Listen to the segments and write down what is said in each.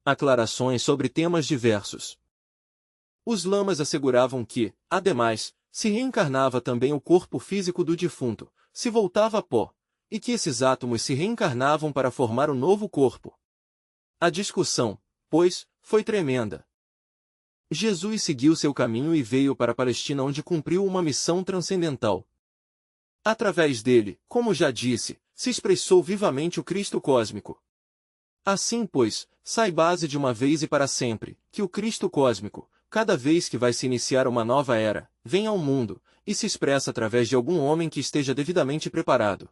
Aclarações sobre temas diversos. Os lamas asseguravam que, ademais, se reencarnava também o corpo físico do defunto, se voltava a pó, e que esses átomos se reencarnavam para formar um novo corpo. A discussão, pois, foi tremenda. Jesus seguiu seu caminho e veio para a Palestina, onde cumpriu uma missão transcendental. Através dele, como já disse, se expressou vivamente o Cristo cósmico. Assim, pois, sai base de uma vez e para sempre, que o Cristo cósmico, cada vez que vai se iniciar uma nova era, vem ao mundo, e se expressa através de algum homem que esteja devidamente preparado.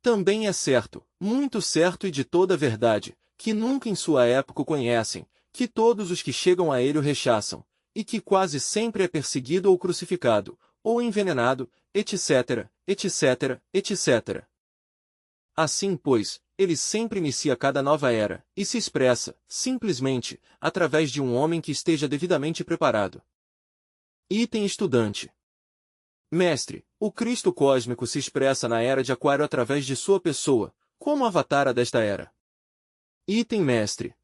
Também é certo, muito certo e de toda verdade, que nunca em sua época o conhecem, que todos os que chegam a ele o rechaçam, e que quase sempre é perseguido ou crucificado, ou envenenado, etc., etc., etc. Assim, pois, ele sempre inicia cada nova era, e se expressa, simplesmente, através de um homem que esteja devidamente preparado. Item estudante. Mestre, o Cristo cósmico se expressa na era de Aquário através de sua pessoa, como avatara desta era. Item mestre.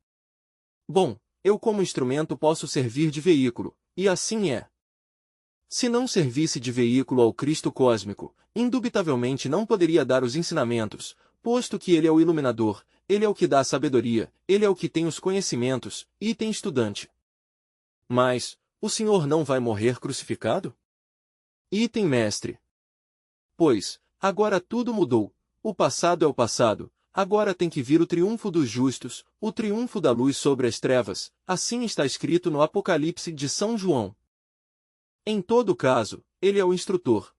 Bom, eu como instrumento posso servir de veículo, e assim é. Se não servisse de veículo ao Cristo cósmico, indubitavelmente não poderia dar os ensinamentos, posto que ele é o iluminador, ele é o que dá a sabedoria, ele é o que tem os conhecimentos, item estudante. Mas, o Senhor não vai morrer crucificado? Item mestre. Pois, agora tudo mudou, o passado é o passado, agora tem que vir o triunfo dos justos, o triunfo da luz sobre as trevas, assim está escrito no Apocalipse de São João. Em todo caso, ele é o instrutor.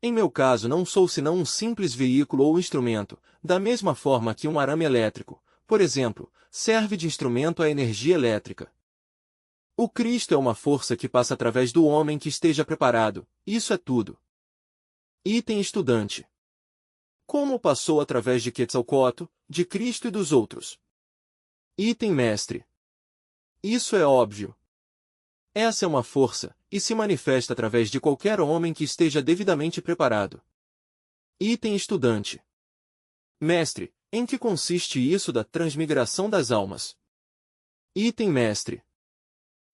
Em meu caso não sou senão um simples veículo ou instrumento, da mesma forma que um arame elétrico, por exemplo, serve de instrumento à energia elétrica. O Cristo é uma força que passa através do homem que esteja preparado, isso é tudo. Item estudante. Como passou através de Quetzalcoatl, de Cristo e dos outros? Item mestre. Isso é óbvio. Essa é uma força, e se manifesta através de qualquer homem que esteja devidamente preparado. Item estudante. Mestre, em que consiste isso da transmigração das almas? Item mestre.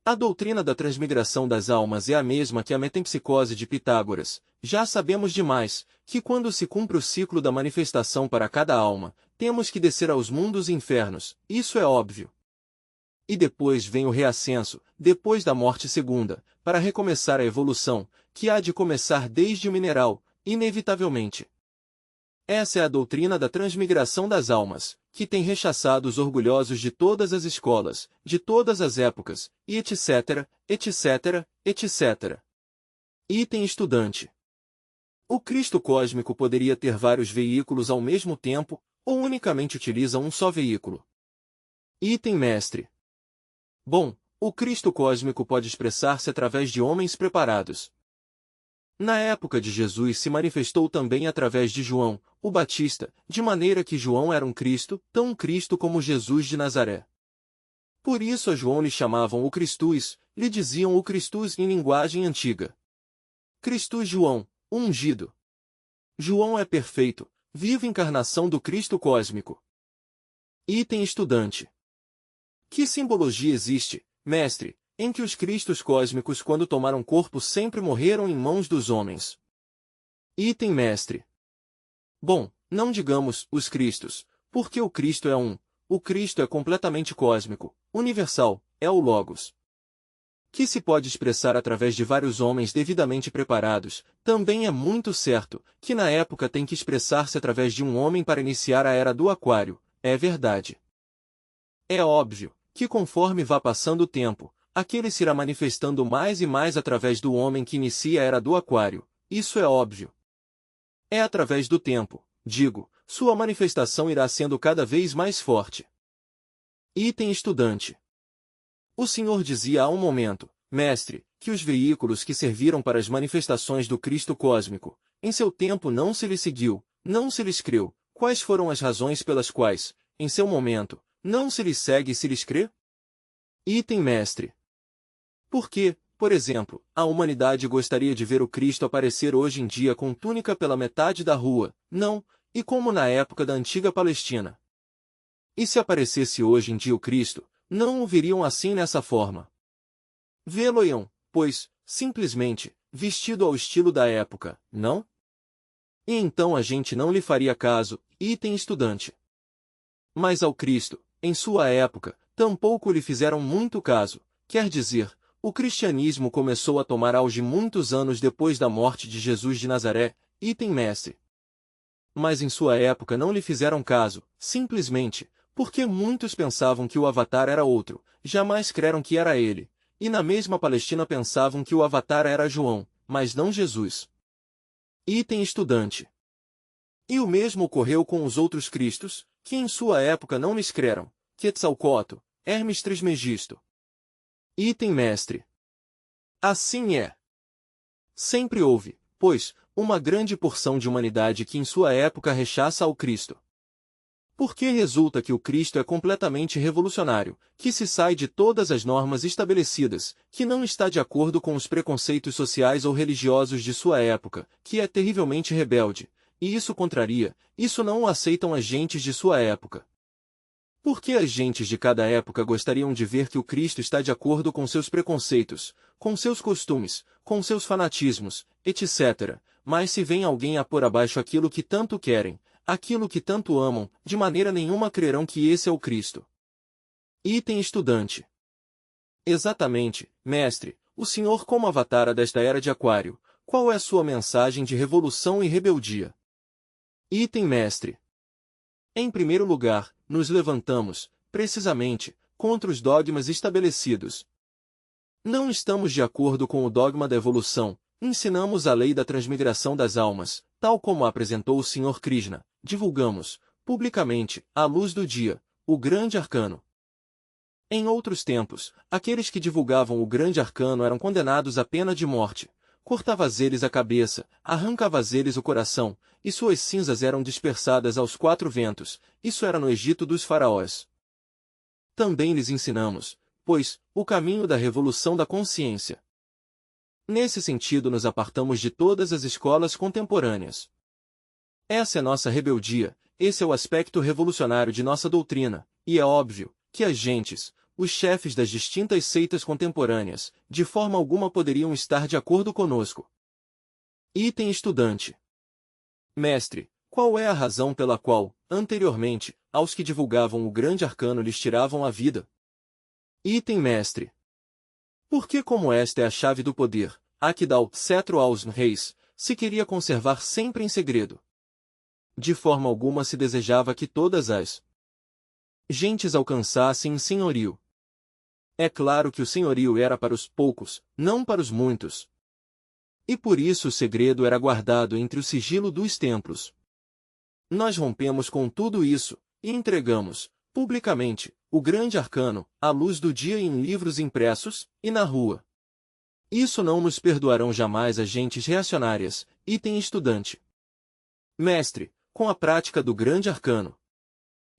A doutrina da transmigração das almas é a mesma que a metempsicose de Pitágoras. Já sabemos demais, que quando se cumpre o ciclo da manifestação para cada alma, temos que descer aos mundos infernos, isso é óbvio. E depois vem o reascenso, depois da morte segunda, para recomeçar a evolução, que há de começar desde o mineral, inevitavelmente. Essa é a doutrina da transmigração das almas, que tem rechaçado os orgulhosos de todas as escolas, de todas as épocas, e etc., etc., etc. Item estudante. O Cristo cósmico poderia ter vários veículos ao mesmo tempo, ou unicamente utiliza um só veículo? Item mestre. Bom, o Cristo cósmico pode expressar-se através de homens preparados. Na época de Jesus se manifestou também através de João, o Batista, de maneira que João era um Cristo, tão Cristo como Jesus de Nazaré. Por isso a João lhe chamavam o Cristus, lhe diziam o Cristus em linguagem antiga. Cristus João, o ungido. João é perfeito, viva encarnação do Cristo cósmico. Item estudante. Que simbologia existe, mestre, em que os Cristos cósmicos quando tomaram corpo sempre morreram em mãos dos homens? Item mestre. Bom, não digamos os Cristos, porque o Cristo é um, o Cristo é completamente cósmico, universal, é o Logos. Que se pode expressar através de vários homens devidamente preparados, também é muito certo, que na época tem que expressar-se através de um homem para iniciar a era do Aquário, é verdade. É óbvio, que conforme vá passando o tempo, aquele se irá manifestando mais e mais através do homem que inicia a era do Aquário, isso é óbvio. É através do tempo, digo, sua manifestação irá sendo cada vez mais forte. Item estudante. O Senhor dizia há um momento, mestre, que os veículos que serviram para as manifestações do Cristo cósmico, em seu tempo não se lhe seguiu, não se lhes creu. Quais foram as razões pelas quais, em seu momento, não se lhes segue e se lhes crê? Item mestre. Porque, por exemplo, a humanidade gostaria de ver o Cristo aparecer hoje em dia com túnica pela metade da rua, não, e como na época da antiga Palestina. E se aparecesse hoje em dia o Cristo, não o veriam assim nessa forma. Vê-lo-iam, pois, simplesmente, vestido ao estilo da época, não? E então a gente não lhe faria caso, item estudante. Mas ao Cristo, em sua época, tampouco lhe fizeram muito caso, quer dizer, o cristianismo começou a tomar auge muitos anos depois da morte de Jesus de Nazaré, item mestre. Mas em sua época não lhe fizeram caso, simplesmente, porque muitos pensavam que o Avatar era outro, jamais creram que era ele, e na mesma Palestina pensavam que o Avatar era João, mas não Jesus. Item estudante. E o mesmo ocorreu com os outros Cristos, que em sua época não lhes creram, Quetzalcoatl, Hermes Trismegisto. Item mestre. Assim é. Sempre houve, pois, uma grande porção de humanidade que em sua época rechaça ao Cristo. Porque resulta que o Cristo é completamente revolucionário, que se sai de todas as normas estabelecidas, que não está de acordo com os preconceitos sociais ou religiosos de sua época, que é terrivelmente rebelde, e isso contraria, isso não o aceitam as gentes de sua época. Porque as gentes de cada época gostariam de ver que o Cristo está de acordo com seus preconceitos, com seus costumes, com seus fanatismos, etc., mas se vem alguém a pôr abaixo aquilo que tanto querem, aquilo que tanto amam, de maneira nenhuma crerão que esse é o Cristo. Item estudante. Exatamente, mestre, o senhor como avatara desta era de Aquário, qual é a sua mensagem de revolução e rebeldia? Item mestre. Em primeiro lugar, nos levantamos, precisamente, contra os dogmas estabelecidos. Não estamos de acordo com o dogma da evolução, ensinamos a lei da transmigração das almas, tal como a apresentou o Sr. Krishna, divulgamos, publicamente, à luz do dia, o grande arcano. Em outros tempos, aqueles que divulgavam o grande arcano eram condenados à pena de morte, cortava-lhes a cabeça, arrancava-lhes o coração, e suas cinzas eram dispersadas aos quatro ventos, isso era no Egito dos faraós. Também lhes ensinamos, pois, o caminho da revolução da consciência. Nesse sentido nos apartamos de todas as escolas contemporâneas. Essa é nossa rebeldia, esse é o aspecto revolucionário de nossa doutrina, e é óbvio que as gentes, os chefes das distintas seitas contemporâneas, de forma alguma poderiam estar de acordo conosco. Item estudante. Mestre, qual é a razão pela qual, anteriormente, aos que divulgavam o grande arcano lhes tiravam a vida? Item mestre. Porque como esta é a chave do poder, a que dá o cetro aos reis, se queria conservar sempre em segredo. De forma alguma se desejava que todas as gentes alcançassem senhorio. É claro que o senhorio era para os poucos, não para os muitos. E por isso o segredo era guardado entre o sigilo dos templos. Nós rompemos com tudo isso, e entregamos, publicamente, o grande arcano, à luz do dia em livros impressos, e na rua. Isso não nos perdoarão jamais as gentes reacionárias, item estudante. Mestre, com a prática do grande arcano.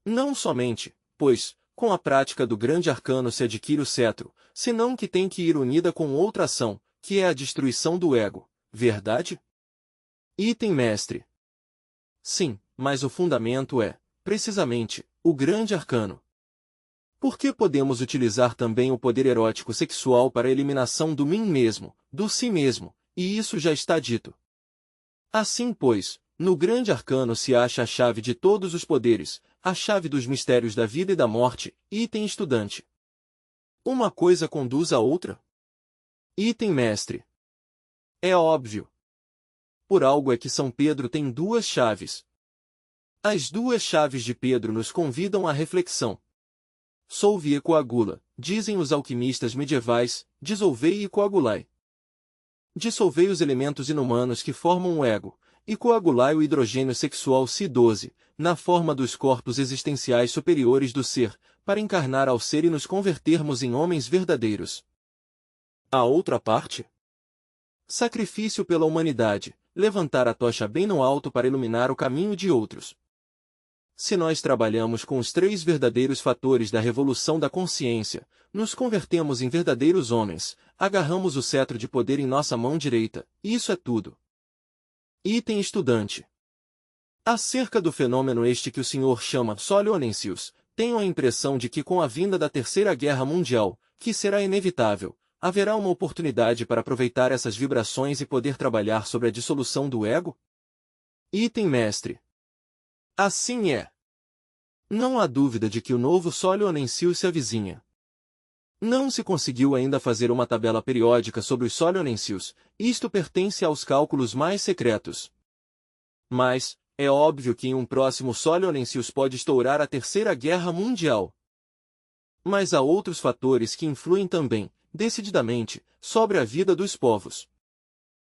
Não somente, pois, com a prática do grande arcano se adquire o cetro, senão que tem que ir unida com outra ação, que é a destruição do ego, verdade? Item mestre. Sim, mas o fundamento é, precisamente, o grande arcano. Porque podemos utilizar também o poder erótico sexual para a eliminação do mim mesmo, do si mesmo, e isso já está dito. Assim pois, no grande arcano se acha a chave de todos os poderes, a chave dos mistérios da vida e da morte, item estudante. Uma coisa conduz à outra? Item mestre. É óbvio. Por algo é que São Pedro tem duas chaves. As duas chaves de Pedro nos convidam à reflexão. Solve e coagula, dizem os alquimistas medievais, dissolvei e coagulai. Dissolvei os elementos inumanos que formam o ego, e coagulai o hidrogênio sexual Si12, na forma dos corpos existenciais superiores do ser, para encarnar ao ser e nos convertermos em homens verdadeiros. A outra parte? Sacrifício pela humanidade, levantar a tocha bem no alto para iluminar o caminho de outros. Se nós trabalhamos com os três verdadeiros fatores da revolução da consciência, nos convertemos em verdadeiros homens, agarramos o cetro de poder em nossa mão direita, isso é tudo. Item estudante. Acerca do fenômeno este que o senhor chama Solionensius, Tenho a impressão de que com a vinda da Terceira Guerra Mundial, que será inevitável, haverá uma oportunidade para aproveitar essas vibrações e poder trabalhar sobre a dissolução do ego? Item mestre. Assim é. Não há dúvida de que o novo Solionensius se avizinha. Não se conseguiu ainda fazer uma tabela periódica sobre os Solionensius, isto pertence aos cálculos mais secretos. Mas, é óbvio que em um próximo Solionensius pode estourar a Terceira Guerra Mundial. Mas há outros fatores que influem também, decididamente, sobre a vida dos povos.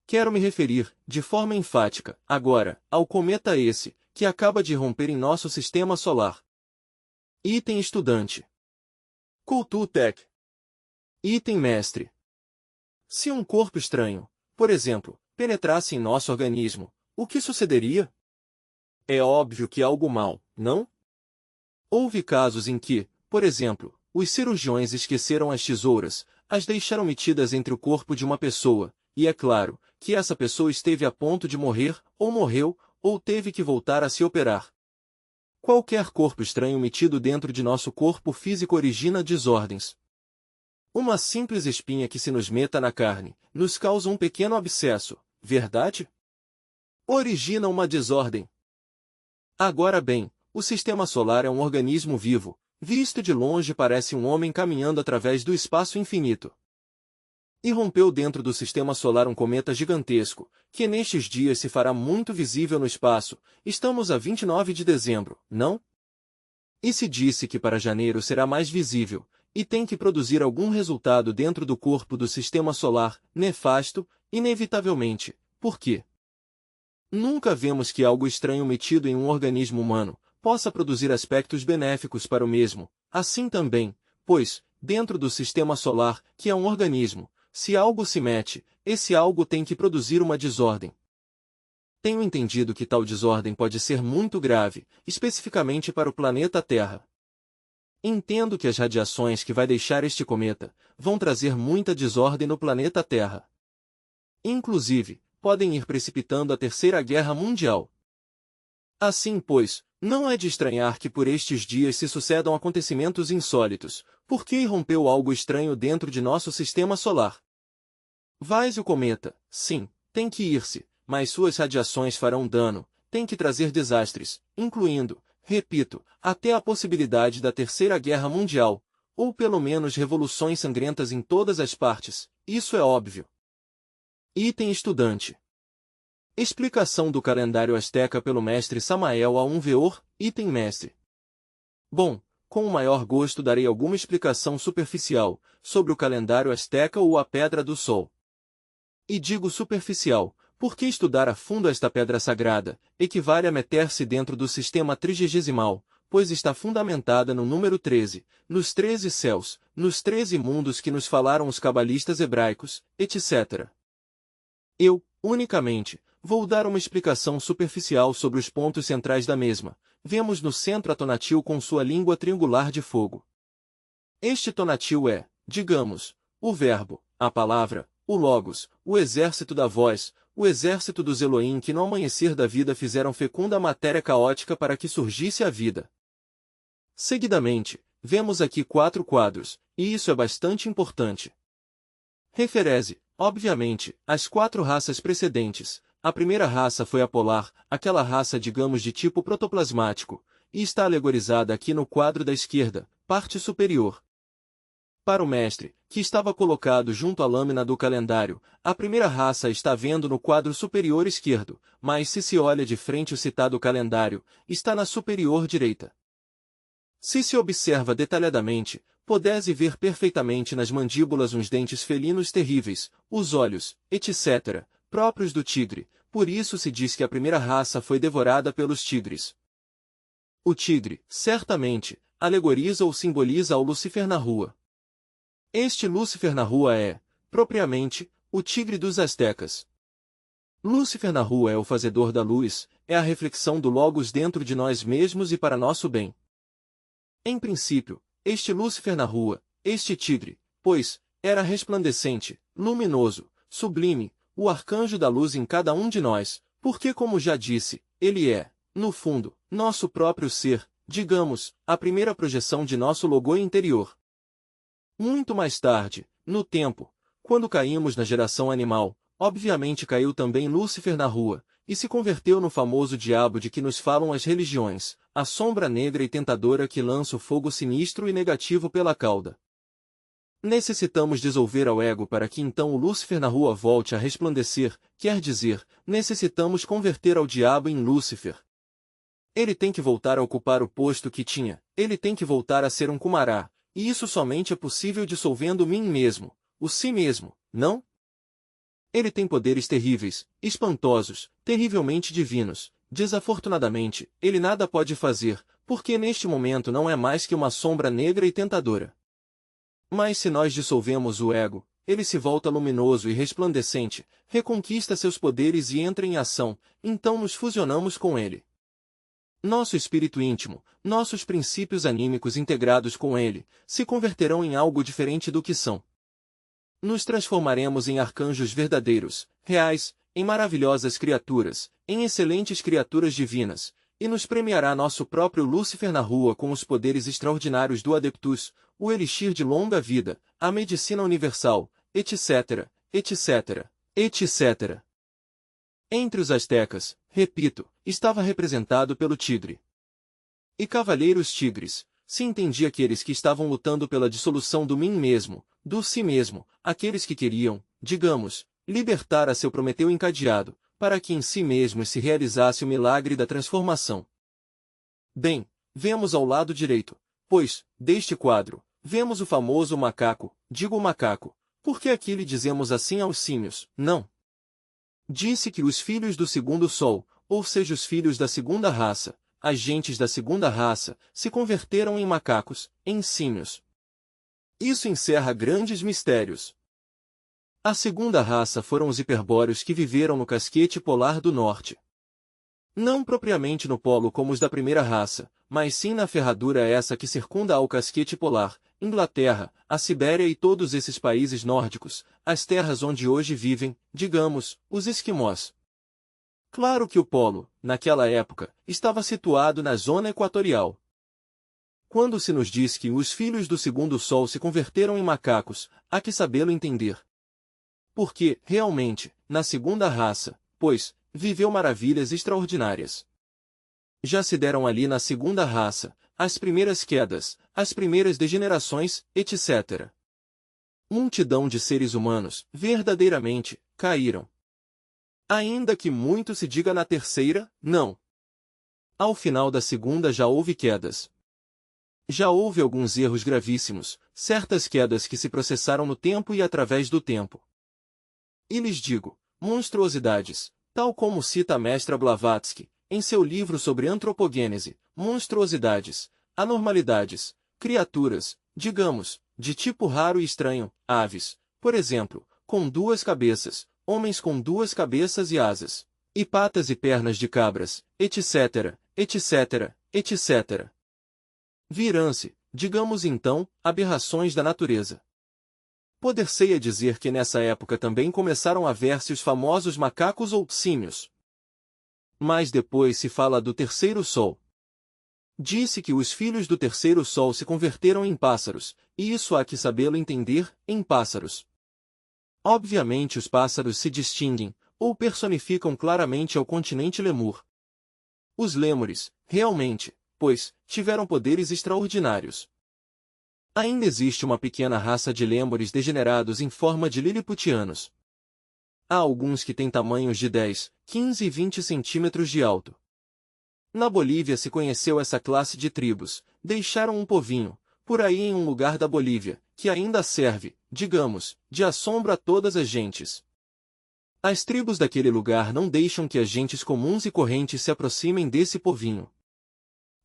Quero me referir, de forma enfática, agora, ao cometa esse, que acaba de romper em nosso sistema solar. Item estudante. Cultutec. Item mestre. Se um corpo estranho, por exemplo, penetrasse em nosso organismo, o que sucederia? É óbvio que algo mal, não? Houve casos em que, por exemplo, os cirurgiões esqueceram as tesouras, as deixaram metidas entre o corpo de uma pessoa, e é claro, que essa pessoa esteve a ponto de morrer, ou morreu, ou teve que voltar a se operar. Qualquer corpo estranho metido dentro de nosso corpo físico origina desordens. Uma simples espinha que se nos meta na carne, nos causa um pequeno abscesso, verdade? Origina uma desordem. Agora bem, o sistema solar é um organismo vivo, visto de longe parece um homem caminhando através do espaço infinito. E rompeu dentro do sistema solar um cometa gigantesco, que nestes dias se fará muito visível no espaço. Estamos a 29 de dezembro, não? E se disse que para janeiro será mais visível, e tem que produzir algum resultado dentro do corpo do sistema solar, nefasto, inevitavelmente. Por quê? Nunca vemos que algo estranho metido em um organismo humano possa produzir aspectos benéficos para o mesmo. Assim também, pois, dentro do sistema solar, que é um organismo, se algo se mete, esse algo tem que produzir uma desordem. Tenho entendido que tal desordem pode ser muito grave, especificamente para o planeta Terra. Entendo que as radiações que vai deixar este cometa vão trazer muita desordem no planeta Terra. Inclusive, podem ir precipitando a Terceira Guerra Mundial. Assim, pois, não é de estranhar que por estes dias se sucedam acontecimentos insólitos, porque irrompeu algo estranho dentro de nosso sistema solar. Vai-se o cometa, sim, tem que ir-se, mas suas radiações farão dano, tem que trazer desastres, incluindo, repito, até a possibilidade da Terceira Guerra Mundial, ou pelo menos revoluções sangrentas em todas as partes, isso é óbvio. Item estudante. Explicação do calendário asteca pelo mestre Samael a um Veor, item mestre. Bom, com o maior gosto darei alguma explicação superficial sobre o calendário asteca ou a Pedra do Sol. E digo superficial, porque estudar a fundo esta pedra sagrada equivale a meter-se dentro do sistema trigesimal, pois está fundamentada no número 13, nos 13 céus, nos 13 mundos que nos falaram os cabalistas hebraicos, etc. Eu, unicamente, vou dar uma explicação superficial sobre os pontos centrais da mesma. Vemos no centro a Tonatiuh com sua língua triangular de fogo. Este Tonatiuh é, digamos, o verbo, a palavra, o logos, o exército da voz, o exército dos Elohim que no amanhecer da vida fizeram fecunda a matéria caótica para que surgisse a vida. Seguidamente, vemos aqui 4 quadros, e isso é bastante importante. Refere-se, obviamente, às 4 raças precedentes. A primeira raça foi a polar, aquela raça digamos de tipo protoplasmático, e está alegorizada aqui no quadro da esquerda, parte superior. Para o mestre, que estava colocado junto à lâmina do calendário, a primeira raça está vendo no quadro superior esquerdo, mas se olha de frente o citado calendário, está na superior direita. Se se observa detalhadamente, pode-se ver perfeitamente nas mandíbulas uns dentes felinos terríveis, os olhos, etc., próprios do tigre, por isso se diz que a primeira raça foi devorada pelos tigres. O tigre, certamente, alegoriza ou simboliza o Lúcifer na rua. Este Lúcifer na rua é, propriamente, o tigre dos astecas. Lúcifer na rua é o fazedor da luz, é a reflexão do Logos dentro de nós mesmos e para nosso bem. Em princípio, este Lúcifer na rua, este tigre, pois, era resplandecente, luminoso, sublime, o arcanjo da luz em cada um de nós, porque como já disse, ele é, no fundo, nosso próprio ser, digamos, a primeira projeção de nosso logo interior. Muito mais tarde, no tempo, quando caímos na geração animal, obviamente caiu também Lúcifer na rua, e se converteu no famoso diabo de que nos falam as religiões, a sombra negra e tentadora que lança o fogo sinistro e negativo pela cauda. Necessitamos dissolver ao ego para que então o Lúcifer na rua volte a resplandecer, quer dizer, necessitamos converter ao diabo em Lúcifer. Ele tem que voltar a ocupar o posto que tinha, ele tem que voltar a ser um Kumará, e isso somente é possível dissolvendo o mim mesmo, o si mesmo, não? Ele tem poderes terríveis, espantosos, terrivelmente divinos. Desafortunadamente, ele nada pode fazer, porque neste momento não é mais que uma sombra negra e tentadora. Mas se nós dissolvemos o ego, ele se volta luminoso e resplandecente, reconquista seus poderes e entra em ação, então nos fusionamos com ele. Nosso espírito íntimo, nossos princípios anímicos integrados com ele, se converterão em algo diferente do que são. Nos transformaremos em arcanjos verdadeiros, reais, em maravilhosas criaturas, em excelentes criaturas divinas, e nos premiará nosso próprio Lúcifer na rua com os poderes extraordinários do Adeptus, o elixir de longa vida, a medicina universal, etc., etc., etc. Entre os astecas, repito, estava representado pelo tigre. E cavaleiros tigres, se entendia aqueles que estavam lutando pela dissolução do mim mesmo, do si mesmo, aqueles que queriam, digamos, libertar a seu Prometeu encadeado, para que em si mesmo se realizasse o milagre da transformação. Bem, vemos ao lado direito, pois, deste quadro, vemos o famoso macaco, digo macaco, porque aqui lhe dizemos assim aos símios, não. Disse que os filhos do segundo sol, ou seja os filhos da segunda raça, as gentes da segunda raça, se converteram em macacos, em símios. Isso encerra grandes mistérios. A segunda raça foram os hiperbóreos que viveram no casquete polar do norte. Não propriamente no polo como os da primeira raça, mas sim na ferradura essa que circunda ao casquete polar, Inglaterra, a Sibéria e todos esses países nórdicos, as terras onde hoje vivem, digamos, os esquimós. Claro que o polo, naquela época, estava situado na zona equatorial. Quando se nos diz que os filhos do segundo sol se converteram em macacos, há que sabê-lo entender. Porque, realmente, na segunda raça, pois, viveu maravilhas extraordinárias. Já se deram ali na segunda raça, as primeiras quedas, as primeiras degenerações, etc. Multidão de seres humanos, verdadeiramente, caíram. Ainda que muito se diga na terceira, não. Ao final da segunda já houve quedas. Já houve alguns erros gravíssimos, certas quedas que se processaram no tempo e através do tempo. E lhes digo, monstruosidades, tal como cita a mestra Blavatsky, em seu livro sobre antropogênese, monstruosidades, anormalidades, criaturas, digamos, de tipo raro e estranho, aves, por exemplo, com duas cabeças, homens com duas cabeças e asas, e patas e pernas de cabras, etc., etc., etc. Virão-se, digamos então, aberrações da natureza. Poder-se-ia dizer que nessa época também começaram a ver-se os famosos macacos ou símios. Mas depois se fala do terceiro sol. Disse que os filhos do terceiro sol se converteram em pássaros, e isso há que sabê-lo entender, em pássaros. Obviamente os pássaros se distinguem, ou personificam claramente ao continente Lemur. Os lêmures, realmente, pois, tiveram poderes extraordinários. Ainda existe uma pequena raça de lêmures degenerados em forma de liliputianos. Há alguns que têm tamanhos de 10, 15 e 20 centímetros de alto. Na Bolívia se conheceu essa classe de tribos, deixaram um povinho, por aí em um lugar da Bolívia, que ainda serve, digamos, de assombro a todas as gentes. As tribos daquele lugar não deixam que as gentes comuns e correntes se aproximem desse povinho.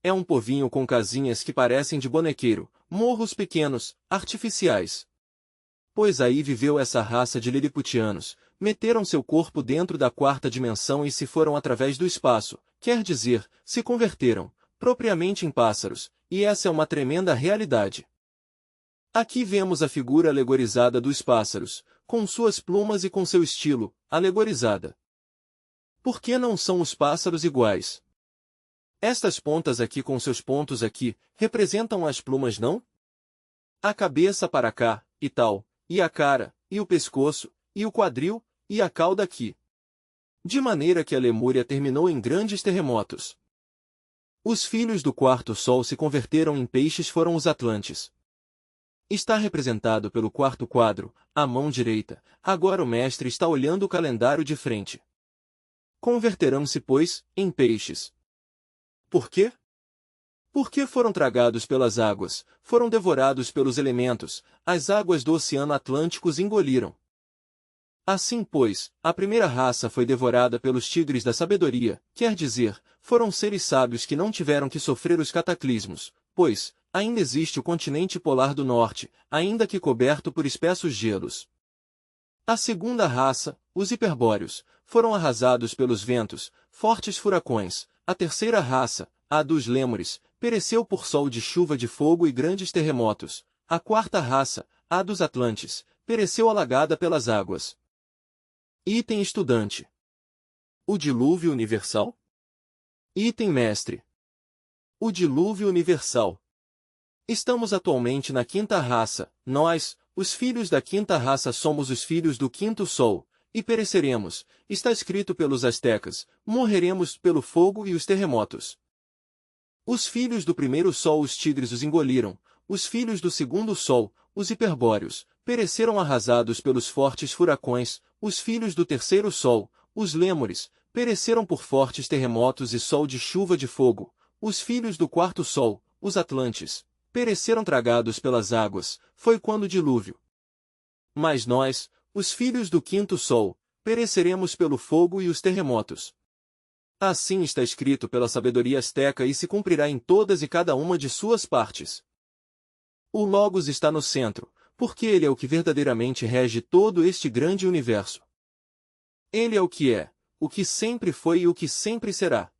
É um povinho com casinhas que parecem de bonequeiro, morros pequenos, artificiais. Pois aí viveu essa raça de liliputianos, meteram seu corpo dentro da quarta dimensão e se foram através do espaço, quer dizer, se converteram, propriamente em pássaros, e essa é uma tremenda realidade. Aqui vemos a figura alegorizada dos pássaros, com suas plumas e com seu estilo, alegorizada. Por que não são os pássaros iguais? Estas pontas aqui com seus pontos aqui, representam as plumas, não? A cabeça para cá, e tal, e a cara, e o pescoço, e o quadril, e a cauda aqui. De maneira que a Lemúria terminou em grandes terremotos. Os filhos do quarto sol se converteram em peixes foram os Atlantes. Está representado pelo quarto quadro, à mão direita. Agora o mestre está olhando o calendário de frente. Converterão-se, pois, em peixes. Por quê? Porque foram tragados pelas águas, foram devorados pelos elementos, as águas do Oceano Atlântico os engoliram. Assim, pois, a primeira raça foi devorada pelos tigres da sabedoria, quer dizer, foram seres sábios que não tiveram que sofrer os cataclismos, pois, ainda existe o continente polar do norte, ainda que coberto por espessos gelos. A segunda raça, os hiperbóreos, foram arrasados pelos ventos, fortes furacões. A terceira raça, a dos lêmures, pereceu por sol de chuva de fogo e grandes terremotos. A quarta raça, a dos atlantes, pereceu alagada pelas águas. Item estudante. O dilúvio universal? Item mestre. O dilúvio universal. Estamos atualmente na quinta raça. Nós, os filhos da quinta raça, somos os filhos do quinto sol, e pereceremos. Está escrito pelos astecas, morreremos pelo fogo e os terremotos. Os filhos do primeiro sol, os tigres os engoliram. Os filhos do segundo sol, os hiperbóreos, pereceram arrasados pelos fortes furacões. Os filhos do terceiro sol, os lêmures, pereceram por fortes terremotos e sol de chuva de fogo. Os filhos do quarto sol, os atlantes, pereceram tragados pelas águas, foi quando o dilúvio. Mas nós, os filhos do quinto sol, pereceremos pelo fogo e os terremotos. Assim está escrito pela sabedoria asteca e se cumprirá em todas e cada uma de suas partes. O Logos está no centro, porque ele é o que verdadeiramente rege todo este grande universo. Ele é o que sempre foi e o que sempre será.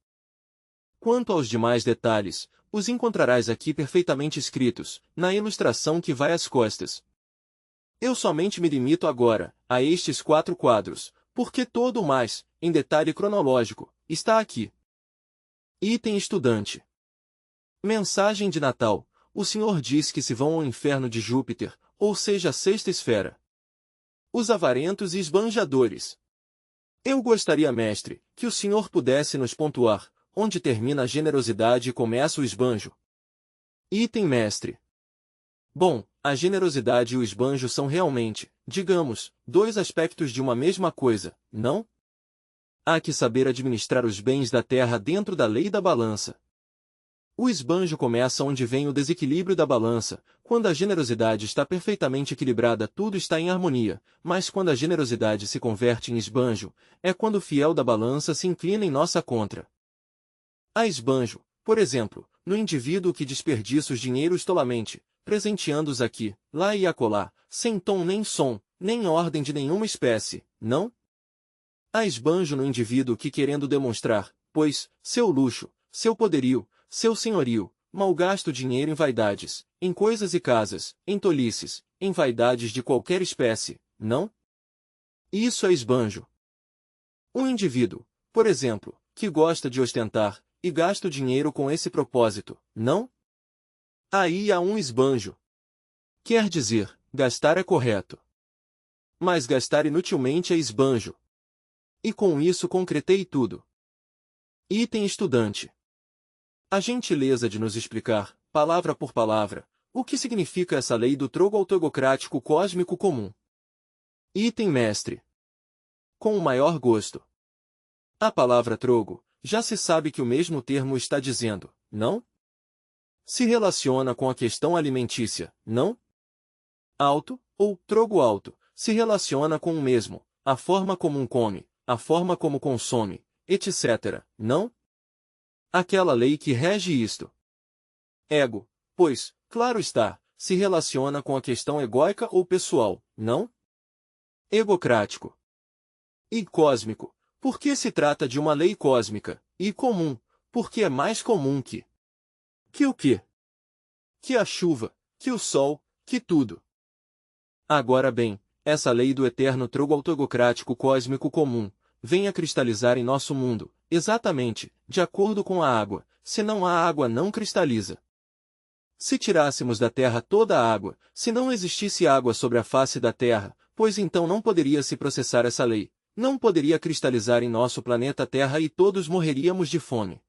Quanto aos demais detalhes, os encontrarás aqui perfeitamente escritos, na ilustração que vai às costas. Eu somente me limito agora a estes 4 quadros, porque todo o mais, em detalhe cronológico, está aqui. Item estudante. Mensagem de Natal. O Senhor diz que se vão ao inferno de Júpiter, ou seja, a sexta esfera. Os avarentos e esbanjadores. Eu gostaria, mestre, que o Senhor pudesse nos pontuar, onde termina a generosidade e começa o esbanjo. Item mestre. Bom, a generosidade e o esbanjo são realmente, digamos, 2 aspectos de uma mesma coisa, não? Há que saber administrar os bens da terra dentro da lei da balança. O esbanjo começa onde vem o desequilíbrio da balança. Quando a generosidade está perfeitamente equilibrada, tudo está em harmonia, mas quando a generosidade se converte em esbanjo, é quando o fiel da balança se inclina em nossa contra. Há esbanjo, por exemplo, no indivíduo que desperdiça os dinheiros tolamente, presenteando-os aqui, lá e acolá, sem tom nem som, nem ordem de nenhuma espécie, não? Há esbanjo no indivíduo que, querendo demonstrar, pois, seu luxo, seu poderio, seu senhorio, malgasta o dinheiro em vaidades, em coisas e casas, em tolices, em vaidades de qualquer espécie, não? Isso é esbanjo. Um indivíduo, por exemplo, que gosta de ostentar, e gasta o dinheiro com esse propósito, não? Aí há um esbanjo. Quer dizer, gastar é correto. Mas gastar inutilmente é esbanjo. E com isso concretei tudo. Item estudante. A gentileza de nos explicar, palavra por palavra, o que significa essa lei do trogo autogocrático cósmico comum. Item mestre. Com o maior gosto. A palavra trogo, já se sabe que o mesmo termo está dizendo, não? Se relaciona com a questão alimentícia, não? Alto, ou trogo alto, se relaciona com o mesmo, a forma como um come, a forma como consome, etc., não? Aquela lei que rege isto. Ego, pois, claro está, se relaciona com a questão egóica ou pessoal, não? Egocrático. E cósmico, porque se trata de uma lei cósmica, e comum, porque é mais comum que o quê? Que a chuva, que o sol, que tudo. Agora bem, essa lei do eterno trogo autogocrático cósmico comum, vem a cristalizar em nosso mundo, exatamente, de acordo com a água, senão a água não cristaliza. Se tirássemos da terra toda a água, se não existisse água sobre a face da terra, pois então não poderia se processar essa lei, não poderia cristalizar em nosso planeta Terra e todos morreríamos de fome.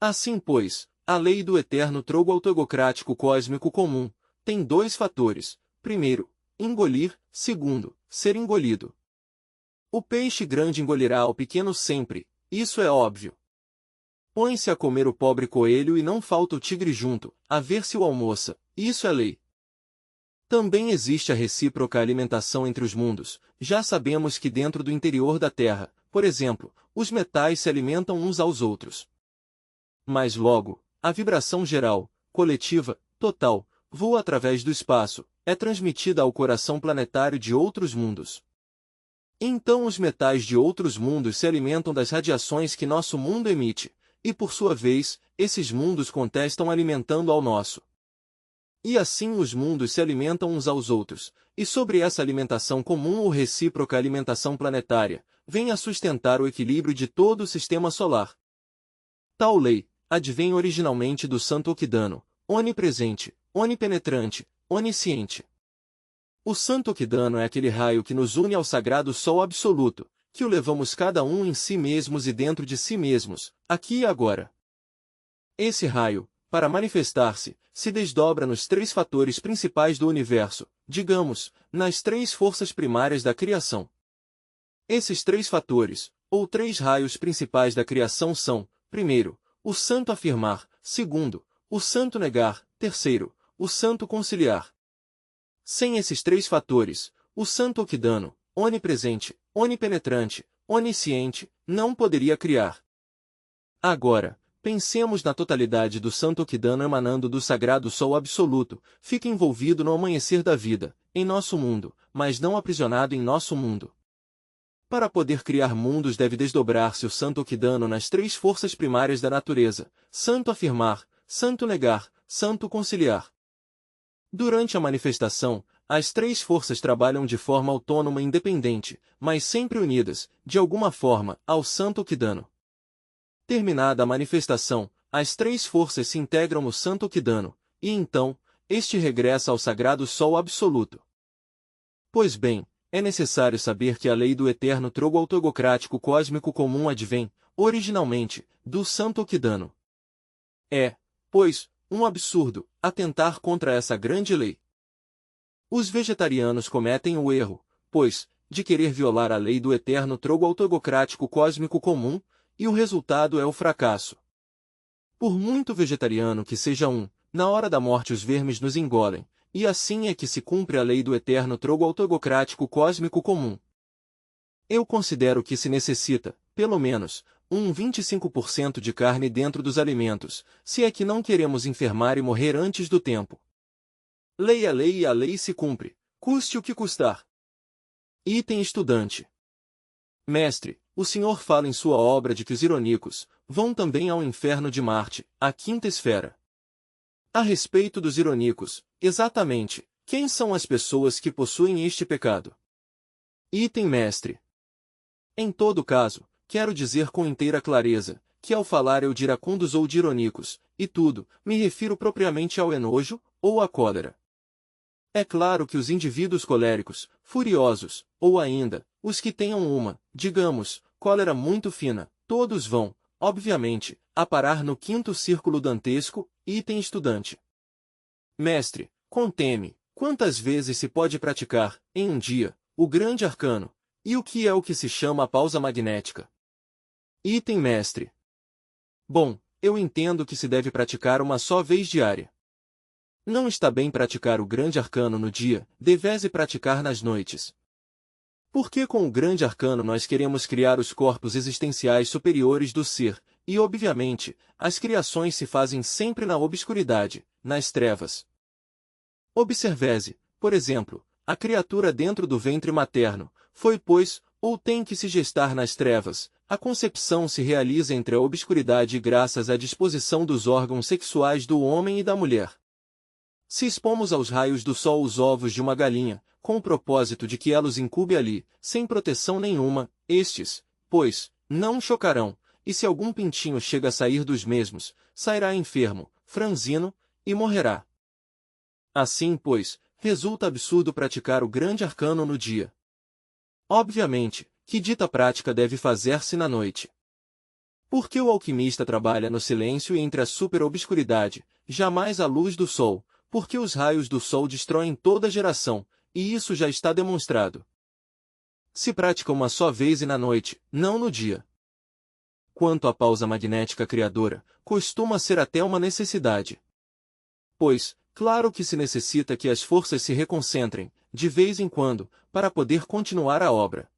Assim pois, a lei do eterno trogo autogocrático cósmico comum tem dois fatores: primeiro, engolir; segundo, ser engolido. O peixe grande engolirá o pequeno sempre, isso é óbvio. Põe-se a comer o pobre coelho e não falta o tigre junto, a ver se o almoça, isso é lei. Também existe a recíproca alimentação entre os mundos. Já sabemos que dentro do interior da Terra, por exemplo, os metais se alimentam uns aos outros. Mas logo, a vibração geral, coletiva, total, voa através do espaço, é transmitida ao coração planetário de outros mundos. Então os metais de outros mundos se alimentam das radiações que nosso mundo emite, e por sua vez, esses mundos contestam alimentando ao nosso. E assim os mundos se alimentam uns aos outros, e sobre essa alimentação comum ou recíproca alimentação planetária, vem a sustentar o equilíbrio de todo o sistema solar. Tal lei advém originalmente do Santo Okidano, onipresente, onipenetrante, onisciente. O Santo Okidano é aquele raio que nos une ao sagrado Sol absoluto, que o levamos cada um em si mesmos e dentro de si mesmos, aqui e agora. Esse raio, para manifestar-se, se desdobra nos três fatores principais do universo, digamos, nas três forças primárias da criação. Esses três fatores, ou três raios principais da criação são, primeiro, o santo afirmar; segundo, o santo negar; terceiro, o santo conciliar. Sem esses três fatores, o Santo Okidano, onipresente, onipenetrante, onisciente, não poderia criar. Agora, pensemos na totalidade do Santo Okidano emanando do sagrado Sol absoluto, fica envolvido no amanhecer da vida, em nosso mundo, mas não aprisionado em nosso mundo. Para poder criar mundos deve desdobrar-se o Santo Okidano nas três forças primárias da natureza: santo afirmar, santo negar, santo conciliar. Durante a manifestação, as três forças trabalham de forma autônoma e independente, mas sempre unidas, de alguma forma, ao Santo Okidano. Terminada a manifestação, as três forças se integram no Santo Okidano, e então, este regressa ao sagrado Sol absoluto. Pois bem, é necessário saber que a lei do eterno trogo autogocrático cósmico comum advém, originalmente, do Santo Okidano. É, pois, um absurdo atentar contra essa grande lei. Os vegetarianos cometem o erro, pois, de querer violar a lei do eterno trogo autogocrático cósmico comum, e o resultado é o fracasso. Por muito vegetariano que seja na hora da morte os vermes nos engolem, e assim é que se cumpre a lei do eterno trogo autogocrático cósmico comum. Eu considero que se necessita, pelo menos, 25% de carne dentro dos alimentos, se é que não queremos enfermar e morrer antes do tempo. Lei é lei e a lei se cumpre, custe o que custar. Item estudante. Mestre, o senhor fala em sua obra de que os ironicos vão também ao inferno de Marte, a quinta esfera. A respeito dos ironicos, exatamente, quem são as pessoas que possuem este pecado? Item mestre. Em todo caso, quero dizer com inteira clareza, que ao falar eu de iracundos ou de ironicos, e tudo, me refiro propriamente ao enojo, ou à cólera. É claro que os indivíduos coléricos, furiosos, ou ainda, os que tenham digamos, cólera muito fina, todos vão, obviamente, a parar no quinto círculo dantesco, item estudante. Mestre, conteme, quantas vezes se pode praticar, em um dia, o grande arcano, e o que é o que se chama a pausa magnética? Item mestre. Bom, eu entendo que se deve praticar uma só vez diária. Não está bem praticar o grande arcano no dia, devese praticar nas noites. Porque com o grande arcano nós queremos criar os corpos existenciais superiores do ser, e obviamente, as criações se fazem sempre na obscuridade, nas trevas. Observese, por exemplo, a criatura dentro do ventre materno, foi pois, ou tem que se gestar nas trevas, a concepção se realiza entre a obscuridade e graças à disposição dos órgãos sexuais do homem e da mulher. Se expomos aos raios do sol os ovos de uma galinha, com o propósito de que ela os incube ali, sem proteção nenhuma, estes, pois, não chocarão, e se algum pintinho chega a sair dos mesmos, sairá enfermo, franzino, e morrerá. Assim, pois, resulta absurdo praticar o grande arcano no dia. Obviamente, que dita prática deve fazer-se na noite. Porque o alquimista trabalha no silêncio e entre a superobscuridade, jamais à luz do sol, porque os raios do sol destroem toda geração, e isso já está demonstrado. Se pratica uma só vez e na noite, não no dia. Quanto à pausa magnética criadora, costuma ser até uma necessidade. Pois, claro que se necessita que as forças se reconcentrem, de vez em quando, para poder continuar a obra.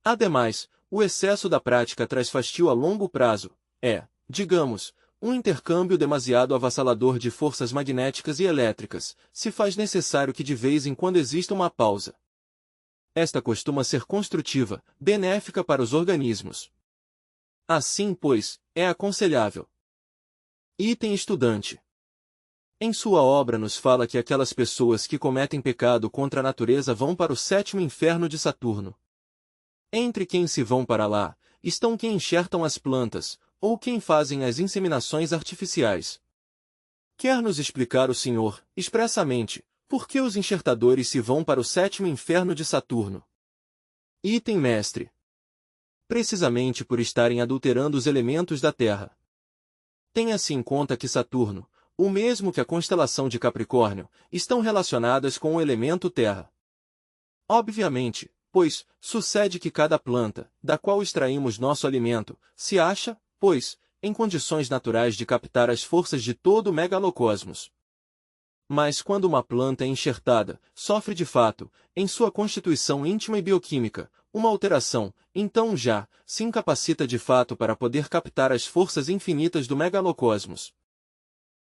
Ademais, o excesso da prática traz fastio a longo prazo, digamos, um intercâmbio demasiado avassalador de forças magnéticas e elétricas, se faz necessário que de vez em quando exista uma pausa. Esta costuma ser construtiva, benéfica para os organismos. Assim, pois, é aconselhável. Item estudante. Em sua obra nos fala que aquelas pessoas que cometem pecado contra a natureza vão para o sétimo inferno de Saturno. Entre quem se vão para lá, estão quem enxertam as plantas, ou quem fazem as inseminações artificiais. Quer nos explicar o Senhor, expressamente, por que os enxertadores se vão para o sétimo inferno de Saturno? Item mestre. Precisamente por estarem adulterando os elementos da Terra. Tenha-se em conta que Saturno, o mesmo que a constelação de Capricórnio, estão relacionadas com o elemento terra. Obviamente, pois, sucede que cada planta, da qual extraímos nosso alimento, se acha, pois, em condições naturais de captar as forças de todo o megalocosmos. Mas quando uma planta é enxertada, sofre de fato, em sua constituição íntima e bioquímica, uma alteração, então já, se incapacita de fato para poder captar as forças infinitas do megalocosmos.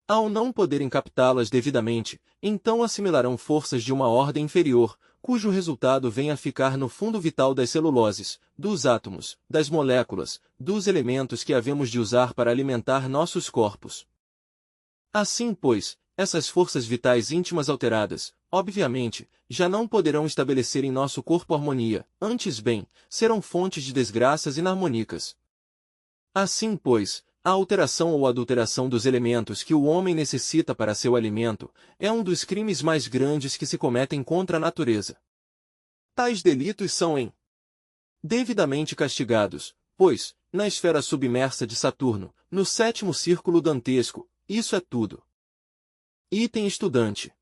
Ao não poderem captá-las devidamente, então assimilarão forças de uma ordem inferior, cujo resultado vem a ficar no fundo vital das celuloses, dos átomos, das moléculas, dos elementos que havemos de usar para alimentar nossos corpos. Assim, pois, essas forças vitais íntimas alteradas, obviamente, já não poderão estabelecer em nosso corpo harmonia, antes bem, serão fontes de desgraças inarmônicas. Assim, pois, a alteração ou adulteração dos elementos que o homem necessita para seu alimento é um dos crimes mais grandes que se cometem contra a natureza. Tais delitos são devidamente castigados, pois, na esfera submersa de Saturno, no sétimo círculo dantesco, isso é tudo. Item estudante.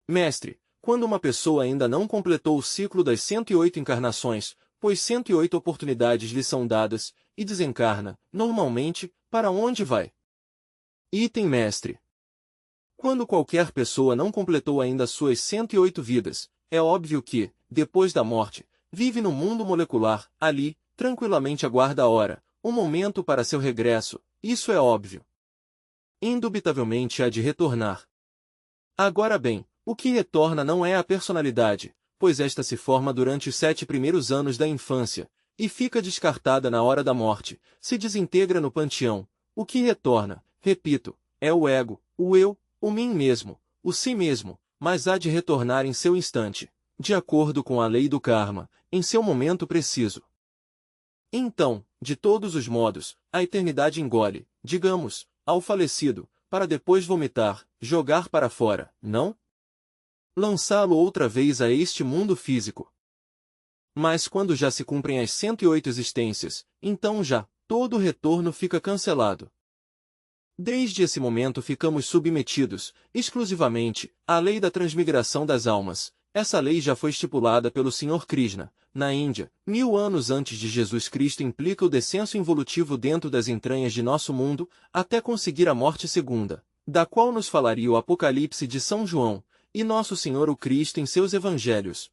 Mestre, quando uma pessoa ainda não completou o ciclo das 108 encarnações, pois 108 oportunidades lhe são dadas, e desencarna, normalmente, para onde vai? Item mestre. Quando qualquer pessoa não completou ainda suas 108 vidas, é óbvio que, depois da morte, vive no mundo molecular, ali, tranquilamente aguarda a hora, o momento para seu regresso, isso é óbvio. Indubitavelmente há de retornar. Agora bem, o que retorna não é a personalidade, pois esta se forma durante os 7 primeiros anos da infância, e fica descartada na hora da morte, se desintegra no panteão. O que retorna, repito, é o ego, o eu, o mim mesmo, o si mesmo, mas há de retornar em seu instante, de acordo com a lei do karma, em seu momento preciso. Então, de todos os modos, a eternidade engole, digamos, ao falecido, para depois vomitar, jogar para fora, não? Lançá-lo outra vez a este mundo físico. Mas quando já se cumprem as 108 existências, então já, todo o retorno fica cancelado. Desde esse momento ficamos submetidos, exclusivamente, à lei da transmigração das almas. Essa lei já foi estipulada pelo Sr. Krishna, na Índia, 1000 anos antes de Jesus Cristo, implica o descenso involutivo dentro das entranhas de nosso mundo, até conseguir a morte segunda, da qual nos falaria o Apocalipse de São João, e Nosso Senhor o Cristo em seus Evangelhos.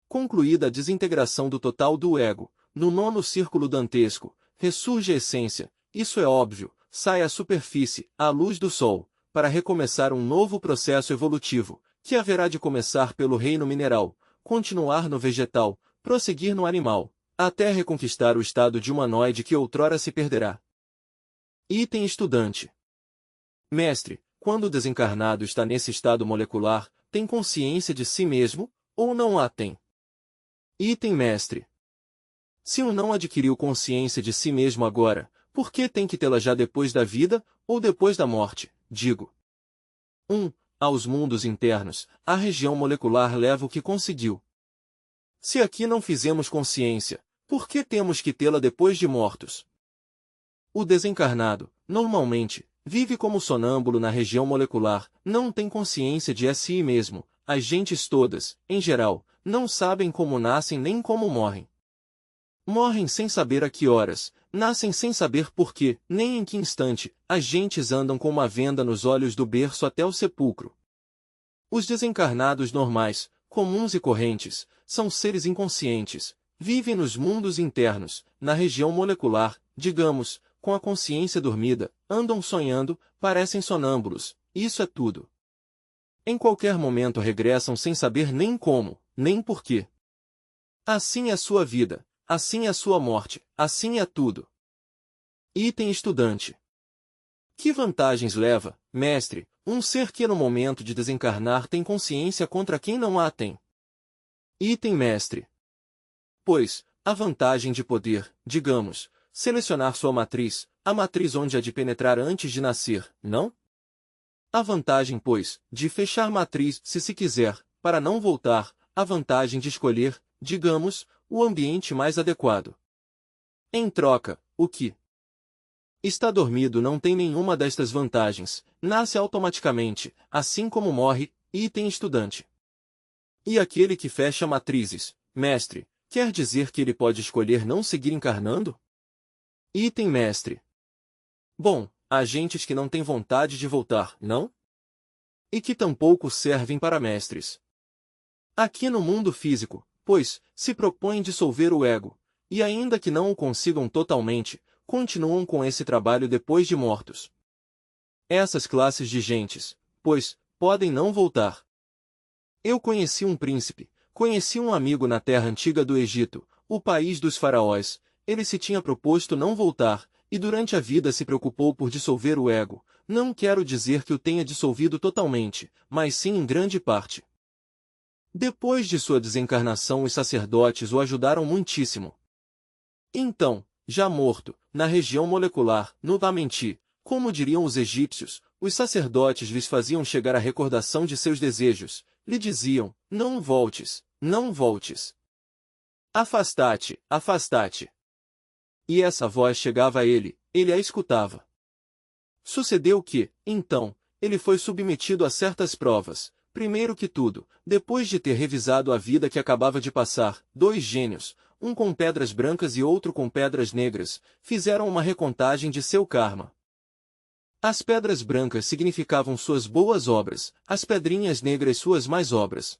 Concluída a desintegração do total do ego, no nono círculo dantesco, ressurge a essência, isso é óbvio, sai à superfície, à luz do sol, para recomeçar um novo processo evolutivo, que haverá de começar pelo reino mineral, continuar no vegetal, prosseguir no animal, até reconquistar o estado de humanoide que outrora se perderá. Item estudante. Mestre, quando o desencarnado está nesse estado molecular, tem consciência de si mesmo, ou não a tem? Item mestre. Se um não adquiriu consciência de si mesmo agora, por que tem que tê-la já depois da vida, ou depois da morte? Digo. 1. Aos mundos internos, a região molecular leva o que conseguiu. Se aqui não fizemos consciência, por que temos que tê-la depois de mortos? O desencarnado, normalmente, vive como sonâmbulo na região molecular, não tem consciência de si mesmo. As gentes todas, em geral, não sabem como nascem nem como morrem. Morrem sem saber a que horas, nascem sem saber por quê, nem em que instante. As gentes andam com uma venda nos olhos do berço até o sepulcro. Os desencarnados normais, comuns e correntes, são seres inconscientes, vivem nos mundos internos, na região molecular, digamos, com a consciência dormida, andam sonhando, parecem sonâmbulos, isso é tudo. Em qualquer momento regressam sem saber nem como, nem porquê. Assim é sua vida, assim é sua morte, assim é tudo. Item estudante. Que vantagens leva, mestre, um ser que no momento de desencarnar tem consciência contra quem não a tem? Item mestre. Pois, a vantagem de poder, digamos, selecionar sua matriz, a matriz onde há de penetrar antes de nascer, não? A vantagem, pois, de fechar matriz se quiser, para não voltar, a vantagem de escolher, digamos, o ambiente mais adequado. Em troca, o que está dormido não tem nenhuma destas vantagens, nasce automaticamente, assim como morre, item estudante. E aquele que fecha matrizes, mestre, quer dizer que ele pode escolher não seguir encarnando? Item mestre. Bom, há gentes que não têm vontade de voltar, não? E que tampouco servem para mestres. Aqui no mundo físico, pois, se propõem dissolver o ego, e ainda que não o consigam totalmente, continuam com esse trabalho depois de mortos. Essas classes de gentes, pois, podem não voltar. Eu conheci um príncipe, conheci um amigo na terra antiga do Egito, o país dos faraós. Ele se tinha proposto não voltar, e durante a vida se preocupou por dissolver o ego. Não quero dizer que o tenha dissolvido totalmente, mas sim em grande parte. Depois de sua desencarnação, os sacerdotes o ajudaram muitíssimo. Então, já morto, na região molecular, novamente, como diriam os egípcios, os sacerdotes lhes faziam chegar a recordação de seus desejos, lhe diziam, não voltes, não voltes. Afastate, afastate. E essa voz chegava a ele, ele a escutava. Sucedeu que, então, ele foi submetido a certas provas. Primeiro que tudo, depois de ter revisado a vida que acabava de passar, 2 gênios, um com pedras brancas e outro com pedras negras, fizeram uma recontagem de seu karma. As pedras brancas significavam suas boas obras, as pedrinhas negras suas más obras.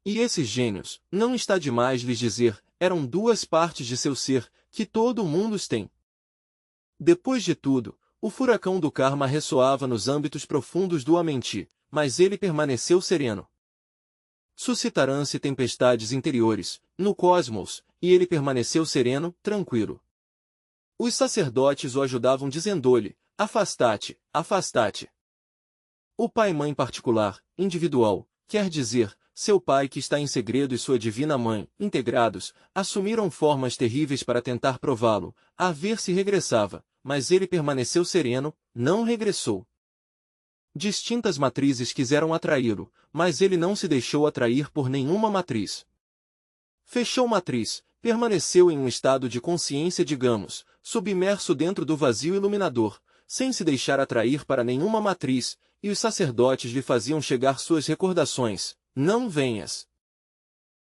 E esses gênios, não está demais lhes dizer, eram 2 partes de seu ser, que todo mundo tem. Depois de tudo, o furacão do karma ressoava nos âmbitos profundos do Amenti, mas ele permaneceu sereno. Suscitarão-se tempestades interiores, no cosmos, e ele permaneceu sereno, tranquilo. Os sacerdotes o ajudavam dizendo-lhe, afastate, afastate. O pai-mãe particular, individual, quer dizer, seu pai que está em segredo e sua divina mãe, integrados, assumiram formas terríveis para tentar prová-lo, a ver se regressava, mas ele permaneceu sereno, não regressou. Distintas matrizes quiseram atraí-lo, mas ele não se deixou atrair por nenhuma matriz. Fechou matriz, permaneceu em um estado de consciência, digamos, submerso dentro do vazio iluminador, sem se deixar atrair para nenhuma matriz, e os sacerdotes lhe faziam chegar suas recordações, não venhas.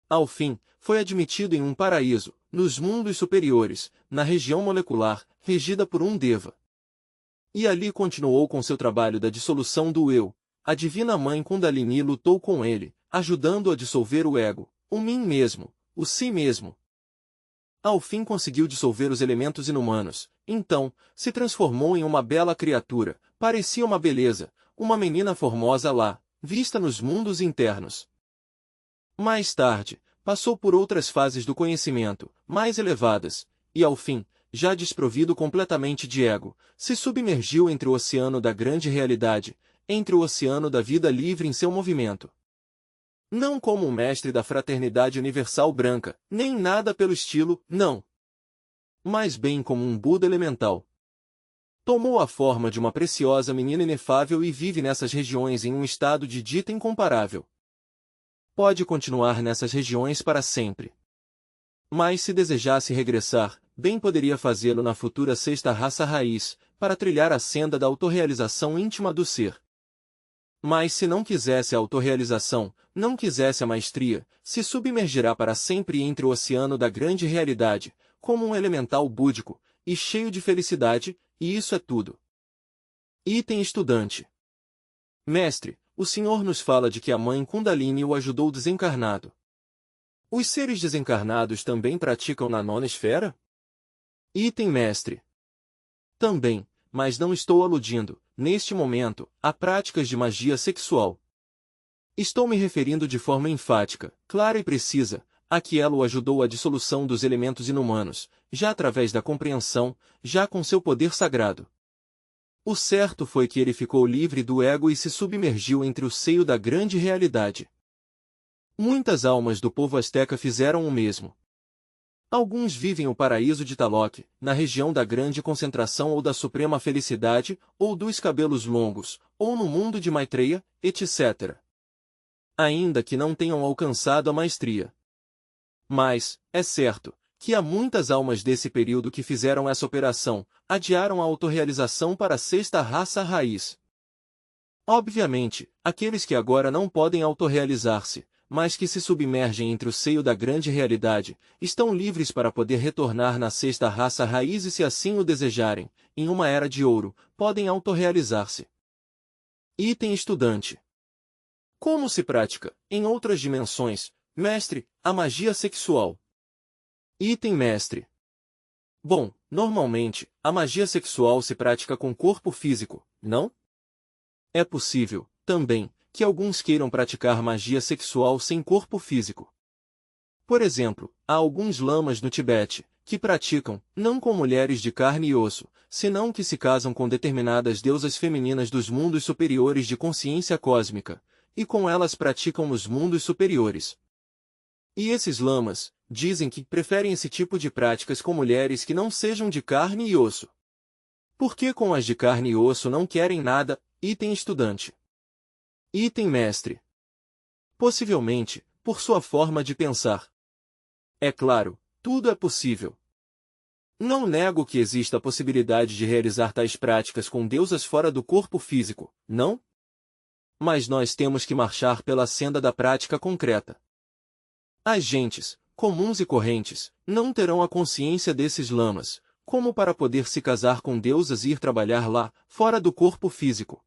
Ao fim, foi admitido em um paraíso, nos mundos superiores, na região molecular, regida por um Deva. E ali continuou com seu trabalho da dissolução do eu. A divina mãe Kundalini lutou com ele, ajudando-o a dissolver o ego, o mim mesmo, o si mesmo. Ao fim conseguiu dissolver os elementos inumanos, então, se transformou em uma bela criatura, parecia uma beleza, uma menina formosa lá, vista nos mundos internos. Mais tarde, passou por outras fases do conhecimento, mais elevadas, e ao fim, já desprovido completamente de ego, se submergiu entre o oceano da grande realidade, entre o oceano da vida livre em seu movimento. Não como um mestre da fraternidade universal branca, nem nada pelo estilo, não. Mas bem como um Buda elemental. Tomou a forma de uma preciosa menina inefável e vive nessas regiões em um estado de dita incomparável. Pode continuar nessas regiões para sempre. Mas se desejasse regressar, bem poderia fazê-lo na futura sexta raça raiz, para trilhar a senda da autorrealização íntima do ser. Mas se não quisesse a autorrealização, não quisesse a maestria, se submergirá para sempre entre o oceano da grande realidade, como um elemental búdico, e cheio de felicidade, e isso é tudo. Item estudante. Mestre, o senhor nos fala de que a mãe Kundalini o ajudou desencarnado. Os seres desencarnados também praticam na nona esfera? Item mestre. Também, mas não estou aludindo, neste momento, a práticas de magia sexual. Estou me referindo de forma enfática, clara e precisa, a que ela o ajudou à dissolução dos elementos inumanos, já através da compreensão, já com seu poder sagrado. O certo foi que ele ficou livre do ego e se submergiu entre o seio da grande realidade. Muitas almas do povo asteca fizeram o mesmo. Alguns vivem o paraíso de Taloque, na região da grande concentração ou da suprema felicidade, ou dos cabelos longos, ou no mundo de Maitreya, etc. Ainda que não tenham alcançado a maestria. Mas, é certo, que há muitas almas desse período que fizeram essa operação, adiaram a autorrealização para a sexta raça raiz. Obviamente, aqueles que agora não podem autorrealizar-se, mas que se submergem entre o seio da grande realidade, estão livres para poder retornar na sexta raça raiz e se assim o desejarem, em uma era de ouro, podem autorrealizar-se. Item estudante. Como se pratica, em outras dimensões, mestre, a magia sexual? Item mestre. Bom, normalmente, a magia sexual se pratica com corpo físico, não? É possível, também, que alguns queiram praticar magia sexual sem corpo físico. Por exemplo, há alguns lamas no Tibete, que praticam, não com mulheres de carne e osso, senão que se casam com determinadas deusas femininas dos mundos superiores de consciência cósmica, e com elas praticam nos mundos superiores. E esses lamas, dizem que preferem esse tipo de práticas com mulheres que não sejam de carne e osso. Porque com as de carne e osso não querem nada, item estudante. Item mestre. Possivelmente, por sua forma de pensar. É claro, tudo é possível. Não nego que exista a possibilidade de realizar tais práticas com deusas fora do corpo físico, não? Mas nós temos que marchar pela senda da prática concreta. As gentes, comuns e correntes, não terão a consciência desses lamas, como para poder se casar com deusas e ir trabalhar lá, fora do corpo físico.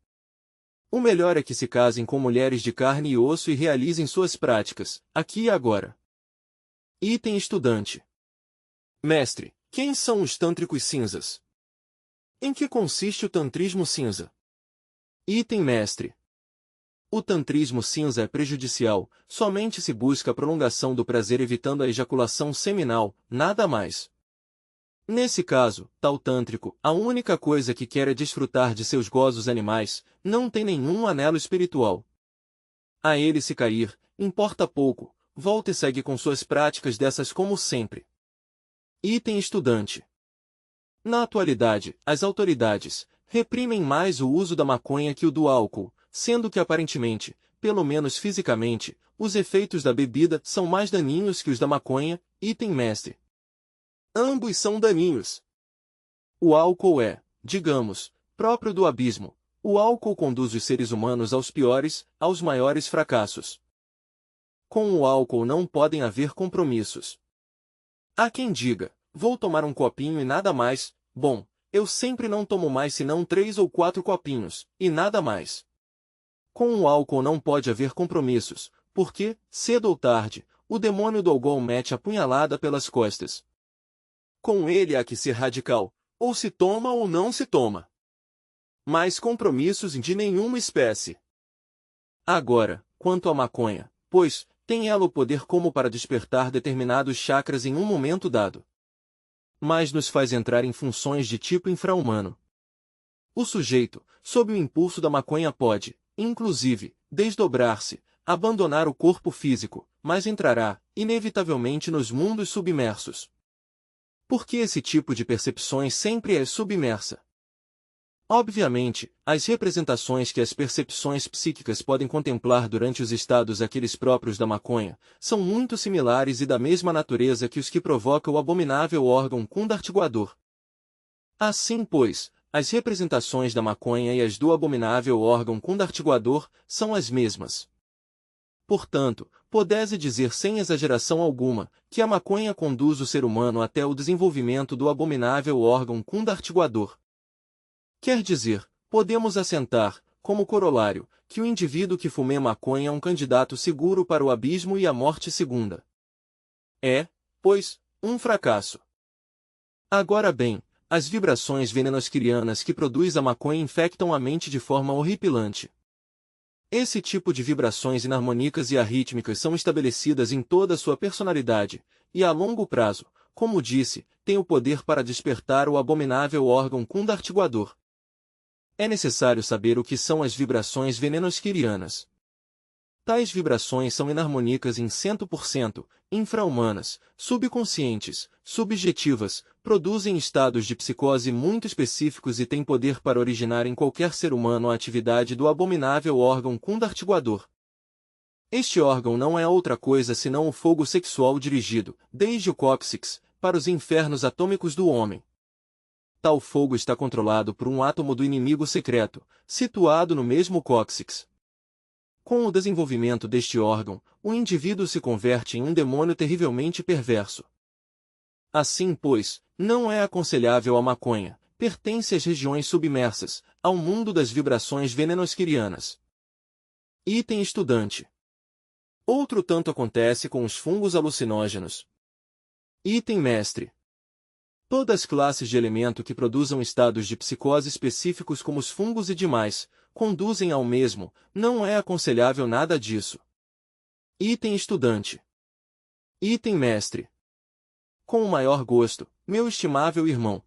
O melhor é que se casem com mulheres de carne e osso e realizem suas práticas, aqui e agora. Item estudante. Mestre, quem são os tântricos cinzas? Em que consiste o tantrismo cinza? Item mestre. O tantrismo cinza é prejudicial, somente se busca a prolongação do prazer evitando a ejaculação seminal, nada mais. Nesse caso, tal tântrico, a única coisa que quer é desfrutar de seus gozos animais, não tem nenhum anelo espiritual. A ele se cair, importa pouco, volta e segue com suas práticas dessas como sempre. Item estudante. Na atualidade, as autoridades reprimem mais o uso da maconha que o do álcool, sendo que aparentemente, pelo menos fisicamente, os efeitos da bebida são mais daninhos que os da maconha, item mestre. Ambos são daninhos. O álcool é, digamos, próprio do abismo. O álcool conduz os seres humanos aos piores, aos maiores fracassos. Com o álcool não podem haver compromissos. Há quem diga, vou tomar um copinho e nada mais, bom, eu sempre não tomo mais senão 3 ou 4 copinhos, e nada mais. Com o álcool não pode haver compromissos, porque, cedo ou tarde, o demônio do alcool mete a punhalada pelas costas. Com ele há que ser radical, ou se toma ou não se toma. Mas compromissos de nenhuma espécie. Agora, quanto à maconha, pois, tem ela o poder como para despertar determinados chakras em um momento dado. Mas nos faz entrar em funções de tipo infra-humano. O sujeito, sob o impulso da maconha pode, inclusive, desdobrar-se, abandonar o corpo físico, mas entrará, inevitavelmente, nos mundos submersos. Porque esse tipo de percepções sempre é submersa. Obviamente, as representações que as percepções psíquicas podem contemplar durante os estados aqueles próprios da maconha, são muito similares e da mesma natureza que os que provoca o abominável órgão kundartiguador. Assim, pois, as representações da maconha e as do abominável órgão kundartiguador são as mesmas. Portanto, pode-se dizer sem exageração alguma, que a maconha conduz o ser humano até o desenvolvimento do abominável órgão kundartiguador. Quer dizer, podemos assentar, como corolário, que o indivíduo que fume maconha é um candidato seguro para o abismo e a morte segunda. É, pois, um fracasso. Agora bem, as vibrações venenosquirianas que produz a maconha infectam a mente de forma horripilante. Esse tipo de vibrações inarmônicas e arrítmicas são estabelecidas em toda a sua personalidade, e a longo prazo, como disse, têm o poder para despertar o abominável órgão kundartiguador. É necessário saber o que são as vibrações venenosquirianas. Tais vibrações são inarmônicas em 100%, infra-humanas, subconscientes, subjetivas, produzem estados de psicose muito específicos e têm poder para originar em qualquer ser humano a atividade do abominável órgão kundartiguador. Este órgão não é outra coisa senão o fogo sexual dirigido, desde o cóccix, para os infernos atômicos do homem. Tal fogo está controlado por um átomo do inimigo secreto, situado no mesmo cóccix. Com o desenvolvimento deste órgão, o indivíduo se converte em um demônio terrivelmente perverso. Assim, pois, não é aconselhável a maconha, pertence às regiões submersas, ao mundo das vibrações venenosquirianas. Item estudante. Outro tanto acontece com os fungos alucinógenos. Item mestre. Todas as classes de elemento que produzam estados de psicose específicos como os fungos e demais, conduzem ao mesmo, não é aconselhável nada disso. Item estudante. Item mestre. Com o maior gosto, meu estimável irmão.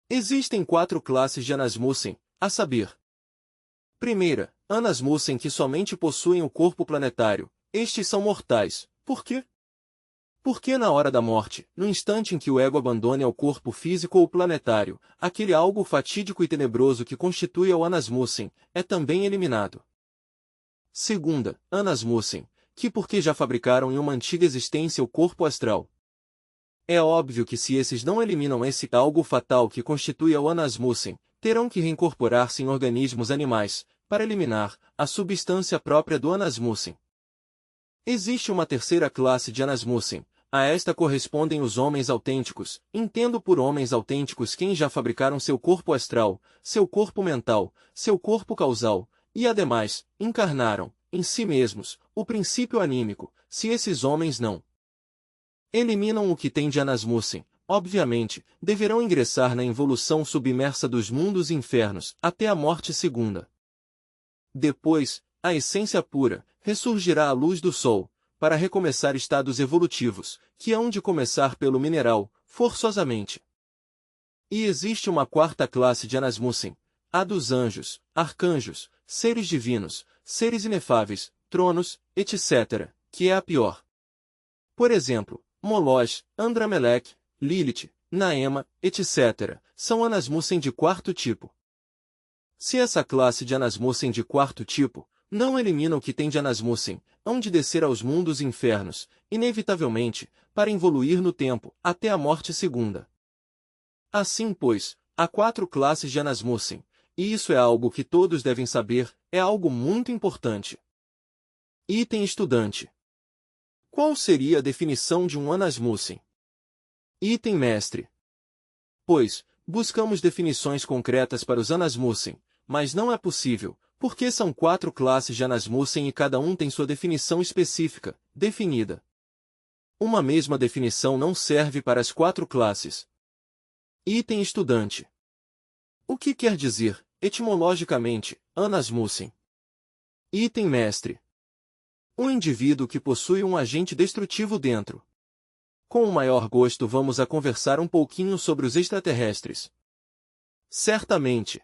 Existem 4 classes de Anasmussen, a saber. Primeira, Anasmussen que somente possuem o corpo planetário, estes são mortais, por quê? Porque na hora da morte, no instante em que o ego abandone ao corpo físico ou planetário, aquele algo fatídico e tenebroso que constitui o Anasmussen, é também eliminado. Segunda, Anasmussen, que porque já fabricaram em uma antiga existência o corpo astral. É óbvio que se esses não eliminam esse algo fatal que constitui o Anasmussen, terão que reincorporar-se em organismos animais, para eliminar a substância própria do Anasmussen. Existe uma terceira classe de Anasmussen. A esta correspondem os homens autênticos, entendo por homens autênticos quem já fabricaram seu corpo astral, seu corpo mental, seu corpo causal, e ademais, encarnaram, em si mesmos, o princípio anímico, se esses homens não eliminam o que tem de Anasmussen, obviamente, deverão ingressar na involução submersa dos mundos infernos, até a morte segunda. Depois, a essência pura, ressurgirá à luz do sol, para recomeçar estados evolutivos, que hão de começar pelo mineral, forçosamente. E existe uma quarta classe de Anasmussen, a dos anjos, arcanjos, seres divinos, seres inefáveis, tronos, etc., que é a pior. Por exemplo, Moloch, Andrameleque, Lilith, Naema, etc., são Anasmussen de quarto tipo. Se essa classe de Anasmussen de quarto tipo não elimina o que tem de Anasmussen, hão de descer aos mundos infernos, inevitavelmente, para evoluir no tempo, até a morte segunda. Assim, pois, há 4 classes de Anasmussen, e isso é algo que todos devem saber, é algo muito importante. Item estudante. Qual seria a definição de um Anasmussen? Item mestre. Pois, buscamos definições concretas para os Anasmussen, mas não é possível, porque são 4 classes de Anasmussen e cada um tem sua definição específica, definida. Uma mesma definição não serve para as 4 classes. Item estudante. O que quer dizer, etimologicamente, Anasmussen? Item mestre. Um indivíduo que possui um agente destrutivo dentro. Com o maior gosto vamos a conversar um pouquinho sobre os extraterrestres. Certamente.